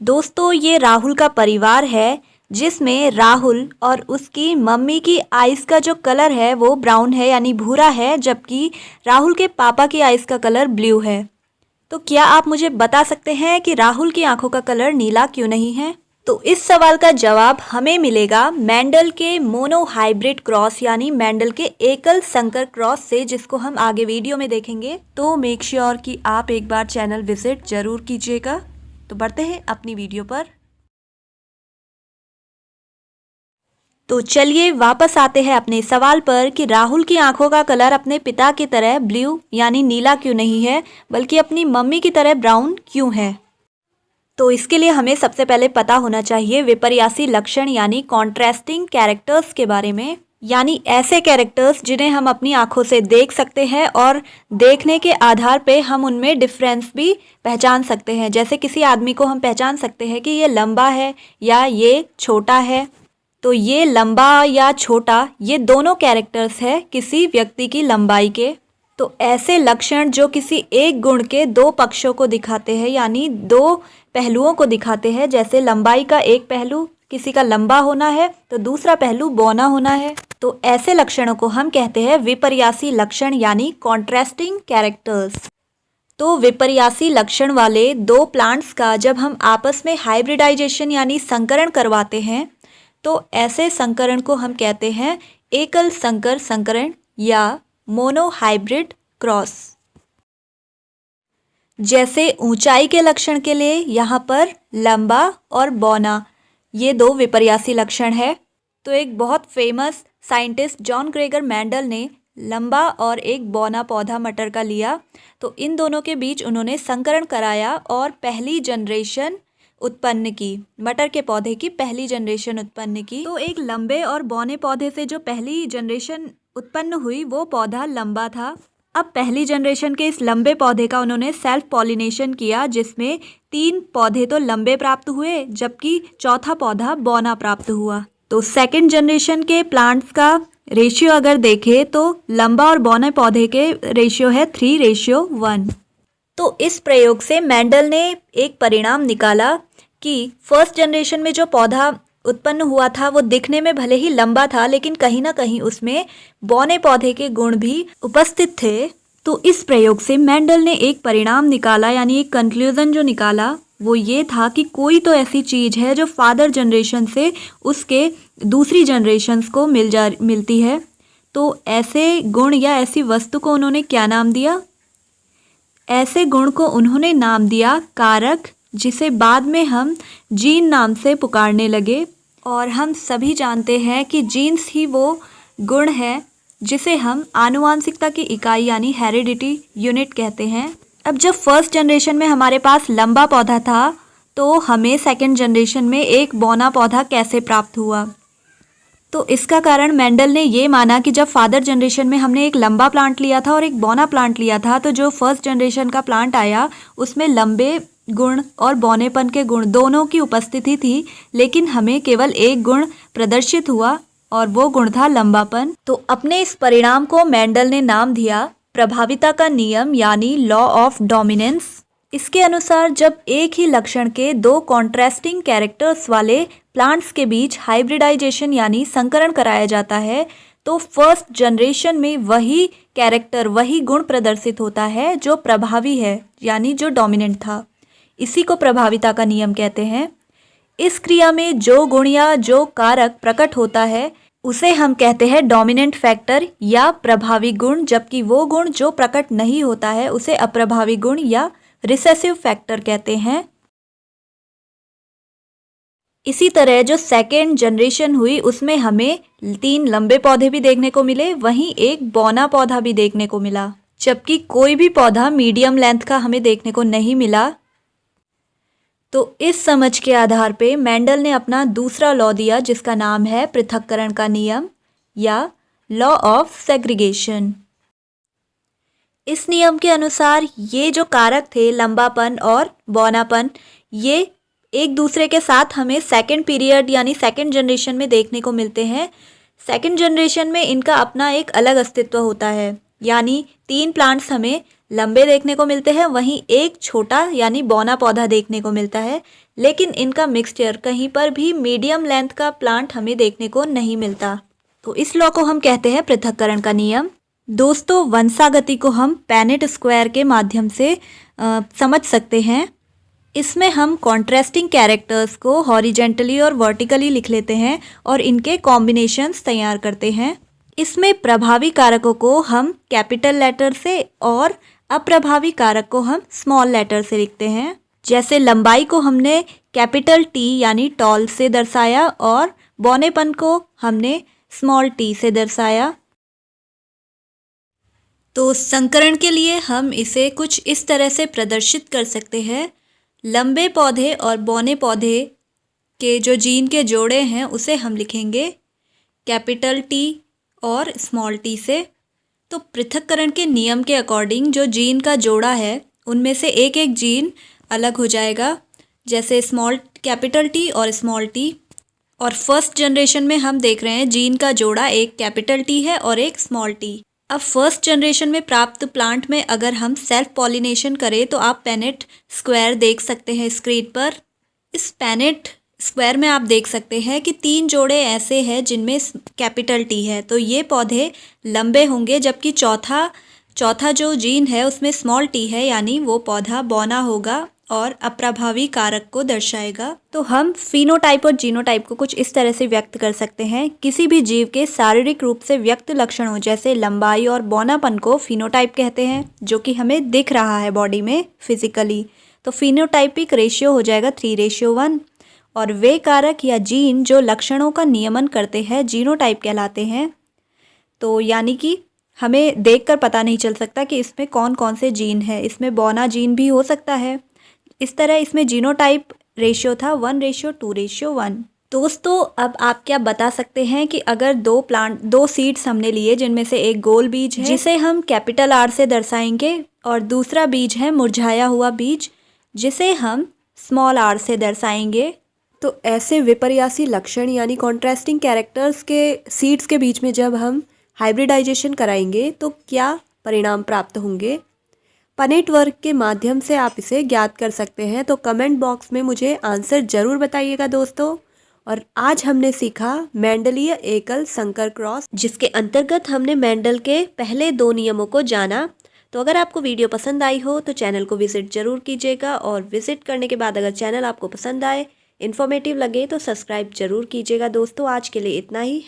दोस्तों ये राहुल का परिवार है जिसमें राहुल और उसकी मम्मी की आइज़ का जो कलर है वो ब्राउन है यानी भूरा है, जबकि राहुल के पापा की आइज़ का कलर ब्लू है। तो क्या आप मुझे बता सकते हैं कि राहुल की आंखों का कलर नीला क्यों नहीं है? तो इस सवाल का जवाब हमें मिलेगा मेंडल के मोनो हाइब्रिड क्रॉस यानी मेंडल के एकल संकर क्रॉस से, जिसको हम आगे वीडियो में देखेंगे। तो मेक श्योर कि आप एक बार चैनल विजिट जरूर कीजिएगा। तो बढ़ते हैं अपनी वीडियो पर। तो चलिए वापस आते हैं अपने सवाल पर कि राहुल की आंखों का कलर अपने पिता की तरह ब्लू यानी नीला क्यों नहीं है, बल्कि अपनी मम्मी की तरह ब्राउन क्यों है। तो इसके लिए हमें सबसे पहले पता होना चाहिए विपर्यासी लक्षण यानी कॉन्ट्रास्टिंग कैरेक्टर्स के बारे में, यानी ऐसे कैरेक्टर्स जिन्हें हम अपनी आंखों से देख सकते हैं और देखने के आधार पे हम उनमें डिफरेंस भी पहचान सकते हैं। जैसे किसी आदमी को हम पहचान सकते हैं कि ये लंबा है या ये छोटा है। तो ये लंबा या छोटा ये दोनों कैरेक्टर्स है किसी व्यक्ति की लंबाई के। तो ऐसे लक्षण जो किसी एक गुण के दो पक्षों को दिखाते हैं यानी दो पहलुओं को दिखाते हैं, जैसे लंबाई का एक पहलू किसी का लंबा होना है तो दूसरा पहलू बौना होना है, तो ऐसे लक्षणों को हम कहते हैं विपर्यासी लक्षण यानी कॉन्ट्रास्टिंग कैरेक्टर्स। तो विपर्यासी लक्षण वाले दो प्लांट्स का जब हम आपस में हाइब्रिडाइजेशन यानी संकरण करवाते हैं तो ऐसे संकरण को हम कहते हैं एकल संकर संकरण या मोनो हाइब्रिड क्रॉस। जैसे ऊंचाई के लक्षण के लिए यहाँ पर लंबा और बौना ये दो विपर्यासी लक्षण है। तो एक बहुत famous scientist John Gregor Mendel ने लंबा और एक बौना पौधा मटर का लिया, तो इन दोनों के बीच उन्होंने संकरण कराया और पहली जनरेशन उत्पन्न की, मटर के पौधे की पहली जनरेशन उत्पन्न की। तो एक लंबे और बौने पौधे से जो पहली जनरेशन उत्पन्न हुई वो पौधा लंबा था। अब पहली जनरेशन के इस लंबे पौधे का उन्होंने सेल्फ पॉलिनेशन किया, जिसमें 3 पौधे तो लंबे प्राप्त हुए जबकि चौथा पौधा बौना प्राप्त हुआ। तो सेकंड जनरेशन के प्लांट्स का रेशियो अगर देखें तो लंबा और बौने पौधे के रेशियो है 3:1। तो इस प्रयोग से मेंडल ने एक परिणाम निकाला कि फर्स्ट जनरेशन में जो पौधा उत्पन्न हुआ था वो दिखने में भले ही लंबा था, लेकिन कहीं ना कहीं उसमें बौने पौधे के गुण भी उपस्थित थे। तो इस प्रयोग से मेंडल ने एक परिणाम निकाला यानी एक कंक्लूजन जो निकाला वो ये था कि कोई तो ऐसी चीज़ है जो फादर जनरेशन से उसके दूसरी जनरेशन्स को मिलती है। तो ऐसे गुण या ऐसी वस्तु को उन्होंने क्या नाम दिया? ऐसे गुण को उन्होंने नाम दिया कारक, जिसे बाद में हम जीन नाम से पुकारने लगे। और हम सभी जानते हैं कि जीन्स ही वो गुण है जिसे हम आनुवांशिकता की इकाई यानी हेरिडिटी यूनिट कहते हैं। अब जब फर्स्ट जनरेशन में हमारे पास लंबा पौधा था तो हमें सेकंड जनरेशन में एक बौना पौधा कैसे प्राप्त हुआ? तो इसका कारण मेंडल ने ये माना कि जब फादर जनरेशन में हमने एक लंबा प्लांट लिया था और एक बौना प्लांट लिया था, तो जो फर्स्ट जनरेशन का प्लांट आया उसमें लंबे गुण और बौनेपन के गुण दोनों की उपस्थिति थी, लेकिन हमें केवल एक गुण प्रदर्शित हुआ और वो गुण था लंबापन। तो अपने इस परिणाम को मेंडल ने नाम दिया प्रभाविता का नियम यानी लॉ ऑफ डोमिनेंस। इसके अनुसार जब एक ही लक्षण के दो कॉन्ट्रास्टिंग कैरेक्टर्स वाले प्लांट्स के बीच हाइब्रिडाइजेशन यानी संकरण कराया जाता है तो फर्स्ट जनरेशन में वही कैरेक्टर वही गुण प्रदर्शित होता है जो प्रभावी है यानी जो डोमिनेंट था। इसी को प्रभाविता का नियम कहते हैं। इस क्रिया में जो गुण या जो कारक प्रकट होता है उसे हम कहते हैं डोमिनेंट फैक्टर या प्रभावी गुण, जबकि वो गुण जो प्रकट नहीं होता है उसे अप्रभावी गुण या रिसेसिव फैक्टर कहते हैं। इसी तरह जो सेकेंड जनरेशन हुई उसमें हमें 3 लंबे पौधे भी देखने को मिले, वहीं एक बौना पौधा भी देखने को मिला, जबकि कोई भी पौधा मीडियम लेंथ का हमें देखने को नहीं मिला। तो इस समझ के आधार पे मेंडल ने अपना दूसरा लॉ दिया जिसका नाम है पृथक्करण का नियम या लॉ ऑफ सेग्रीगेशन। इस नियम के अनुसार ये जो कारक थे लंबापन और बौनापन ये एक दूसरे के साथ हमें सेकंड पीरियड यानी सेकंड जनरेशन में देखने को मिलते हैं। सेकंड जनरेशन में इनका अपना एक अलग अस्तित्व होता है, यानी 3 प्लांट्स हमें लंबे देखने को मिलते हैं, वहीं एक छोटा यानी बौना पौधा देखने को मिलता है। लेकिन इनका मिक्सचर कहीं पर भी मीडियम लेंथ का प्लांट हमें देखने को नहीं मिलता। तो इस लॉ को हम कहते हैं पृथक्करण का नियम। दोस्तों, वंशागति को हम पैनेट स्क्वायर के माध्यम से समझ सकते हैं। इसमें हम कॉन्ट्रास्टिंग कैरेक्टर्स को हॉरिजेंटली और वर्टिकली लिख लेते हैं और इनके कॉम्बिनेशंस तैयार करते हैं। इसमें प्रभावी कारकों को हम कैपिटल लेटर से और अप्रभावी कारक को हम स्मॉल लेटर से लिखते हैं। जैसे लंबाई को हमने कैपिटल टी यानी टॉल से दर्शाया और बौनेपन को हमने स्मॉल टी से दर्शाया। तो संकरण के लिए हम इसे कुछ इस तरह से प्रदर्शित कर सकते हैं। लंबे पौधे और बौने पौधे के जो जीन के जोड़े हैं उसे हम लिखेंगे कैपिटल टी और स्मॉल टी से। तो पृथक्करण के नियम के अकॉर्डिंग जो जीन का जोड़ा है उनमें से एक एक जीन अलग हो जाएगा, जैसे कैपिटल टी और स्मॉल टी। और फर्स्ट जनरेशन में हम देख रहे हैं जीन का जोड़ा एक कैपिटल टी है और एक स्मॉल टी। अब फर्स्ट जनरेशन में प्राप्त प्लांट में अगर हम सेल्फ पॉलिनेशन करें तो आप पैनेट स्क्वायर देख सकते हैं स्क्रीन पर। इस पैनेट स्क्वायर में आप देख सकते हैं कि 3 जोड़े ऐसे हैं जिनमें कैपिटल टी है, तो ये पौधे लंबे होंगे, जबकि चौथा जो जीन है उसमें स्मॉल टी है, यानी वो पौधा बौना होगा और अप्रभावी कारक को दर्शाएगा। तो हम फिनोटाइप और जीनोटाइप को कुछ इस तरह से व्यक्त कर सकते हैं। किसी भी जीव के शारीरिक रूप से व्यक्त लक्षणों जैसे लंबाई और बौनापन को फिनोटाइप कहते हैं, जो कि हमें दिख रहा है बॉडी में फिजिकली। तो फिनोटाइपिक रेशियो हो जाएगा 3:1। और वे कारक या जीन जो लक्षणों का नियमन करते हैं जीनोटाइप कहलाते हैं। तो यानी कि हमें देखकर पता नहीं चल सकता कि इसमें कौन कौन से जीन है, इसमें बौना जीन भी हो सकता है। इस तरह इसमें जीनोटाइप रेशियो था 1:2:1। दोस्तों, अब आप क्या बता सकते हैं कि अगर दो सीड्स हमने लिए जिनमें से एक गोल बीज है जिसे हम कैपिटल आर से दर्शाएंगे और दूसरा बीज है मुरझाया हुआ बीज जिसे हम स्मॉल आर से दर्शाएंगे। तो ऐसे विपर्यासी लक्षण यानी कॉन्ट्रास्टिंग कैरेक्टर्स के सीड्स के बीच में जब हम हाइब्रिडाइजेशन कराएंगे तो क्या परिणाम प्राप्त होंगे? पनेट वर्क के माध्यम से आप इसे ज्ञात कर सकते हैं। तो कमेंट बॉक्स में मुझे आंसर ज़रूर बताइएगा दोस्तों। और आज हमने सीखा मेंडलीय एकल संकर क्रॉस, जिसके अंतर्गत हमने मेंडल के पहले 2 नियमों को जाना। तो अगर आपको वीडियो पसंद आई हो तो चैनल को विजिट जरूर कीजिएगा, और विजिट करने के बाद अगर चैनल आपको पसंद आए, इन्फॉर्मेटिव लगे तो सब्सक्राइब जरूर कीजिएगा। दोस्तों, आज के लिए इतना ही।